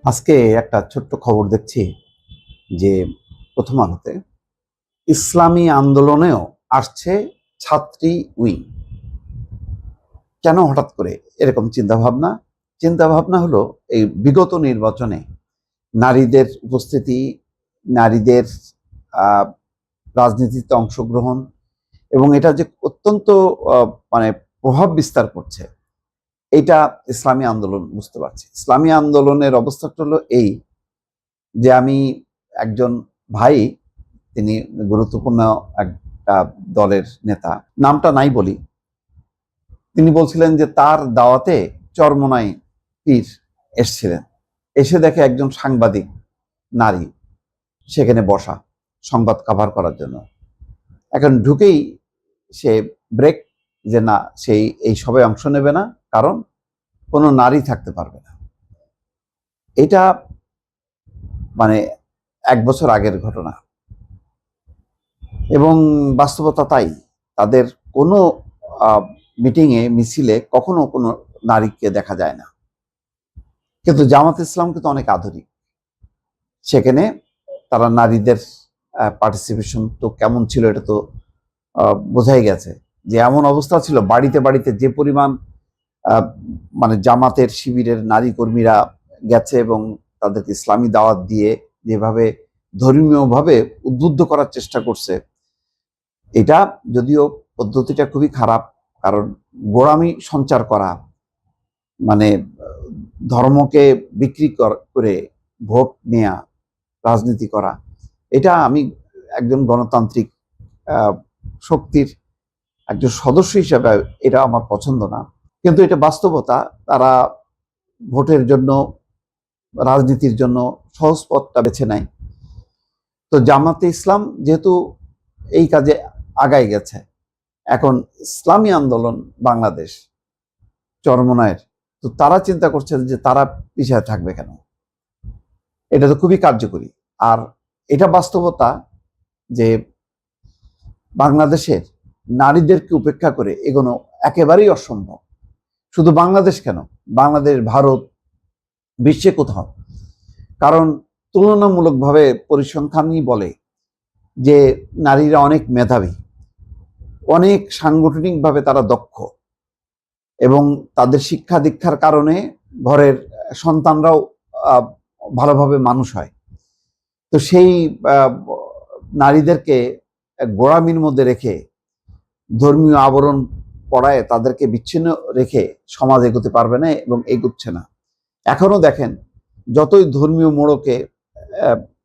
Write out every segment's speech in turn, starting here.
আজকে একটা ছোট্ট খবর দেখছি যে প্রথম আলোতে ইসলামী আন্দোলনেও আসছে ছাত্রী উইং। কেন হঠাৎ করে এরকম চিন্তা ভাবনা হলো এই বিগত নির্বাচনে নারীদের উপস্থিতি, নারীদের আহ, রাজনীতিতে অংশগ্রহণ এবং এটা যে অত্যন্ত মানে প্রভাব বিস্তার করছে, এটা ইসলামী আন্দোলন বুঝতে পারছে। ইসলামী আন্দোলনের অবস্থাটা হলো এই যে আমি একজন ভাই, তিনি গুরুত্বপূর্ণ একটা দলের নেতা, নামটা নাই বলি, তিনি বলছিলেন যে তার দাওয়াতে চরমোনাই পীর এসছিলেন, এসে দেখে একজন সাংবাদিক নারী সেখানে বসা সংবাদ কভার করার জন্য। এখন ঢুকেই সে ব্রেক, যে না, সেই এই সবে অংশ নেবে না, কারণ কোনো নারী থাকতে পারবে না। এটা মানে 1 বছর আগের ঘটনা এবং বাস্তবতা তাই। তাদের কোনো মিটিংয়ে, মিছিলে কখনো কোনো নারীকে দেখা যায় না। কিন্তু জামাত ইসলাম কিন্তু অনেক আধুনিক, সেখানে তারা নারীদের পার্টিসিপেশন তো কেমন ছিল এটা তো বোঝাই গেছে। যে এমন অবস্থা ছিল, বাড়িতে বাড়িতে যে পরিমাণ মানে জামাতের শিবিরের নারী কর্মীরা গেছে এবং তাদেরকে ইসলামী দাওয়াত দিয়ে যেভাবে ধর্মীয়ভাবে উদ্বুদ্ধ করার চেষ্টা করছে, এটা যদিও পদ্ধতিটা খুবই খারাপ, কারণ গোঁড়ামি সঞ্চার করা মানে ধর্মকে বিক্রি করে ভোট নেয়া, রাজনীতি করা, এটা আমি একজন গণতান্ত্রিক শক্তির একজন সদস্য হিসেবে এটা আমার পছন্দ না। কিন্তু এটা বাস্তবতা। তারা ভোটের জন্য, রাজনীতির জন্য সহজ পথটা বেছে নেয়। তো জামাতে ইসলাম যেহেতু এই কাজে আগায় গেছে, এখন ইসলামী আন্দোলন বাংলাদেশ চরমোনাইয়ের, তো তারা চিন্তা করছে যে তারা পিছিয়ে থাকবে কেন। এটা তো খুবই কার্যকরী। আর এটা বাস্তবতা যে বাংলাদেশের নারীদেরকে উপেক্ষা করে এগোনো একেবারেই অসম্ভব। শুধু বাংলাদেশ কেন, বাংলাদেশ, ভারত, বিশ্বে কোথাও। কারণ তুলনামূলকভাবে পরিসংখ্যানই বলে যে নারীরা অনেক মেধাবী, অনেক সাংগঠনিকভাবে তারা দক্ষ, এবং তাদের শিক্ষা দীক্ষার কারণে ঘরের সন্তানরাও ভালোভাবে মানুষ হয়। তো সেই নারীদেরকে গোঁড়ামির মধ্যে রেখে, ধর্মীয় আবরণ পড়ায় তাদেরকে বিচ্ছিন্ন রেখে সমাজ এগোতে পারবে না এবং এগোচ্ছে না। এখনো দেখেন, যতই ধর্মীয় মোড়কে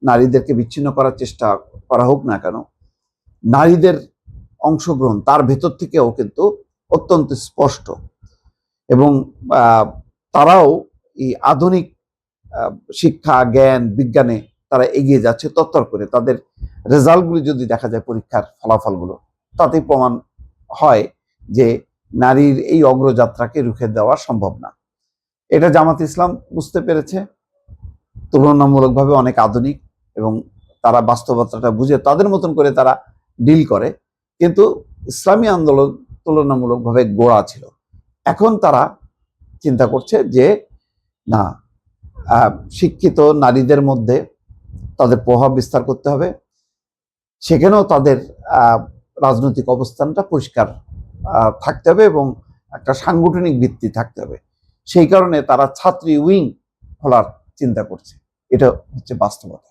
নারীদেরকে বিচ্ছিন্ন করার চেষ্টা করা হোক না কেন, নারীদের অংশগ্রহণ তার ভেতর থেকেও কিন্তু অত্যন্ত স্পষ্ট। এবং তারাও এই আধুনিক শিক্ষা, জ্ঞান, বিজ্ঞানে তারা এগিয়ে যাচ্ছে তত্তর করে। তাদের রেজাল্টগুলি যদি দেখা যায়, পরীক্ষার ফলাফলগুলো, তাতে প্রমাণ হয় যে নারীর এই অগ্রযাত্রাকে রুখে দেওয়া সম্ভব না। এটা জামাত ইসলাম বুঝতে পেরেছে, তুলনামূলকভাবে অনেক আধুনিক, এবং তারা বাস্তবতাটা বুঝে তাদের মতন করে তারা ডিল করে। কিন্তু ইসলামী আন্দোলন তুলনামূলকভাবে গোড়া ছিল। এখন তারা চিন্তা করছে যে না, শিক্ষিত নারীদের মধ্যে তাদের প্রভাব বিস্তার করতে হবে, সেখানেও তাদের রাজনৈতিক অবস্থানটা পরিষ্কার থাকতে হবে এবং একটা সাংগঠনিক ভিত্তি থাকতে হবে। সেই কারণে তারা ছাত্রী উইং খোলার চিন্তা করছে। এটা হচ্ছে বাস্তবতা।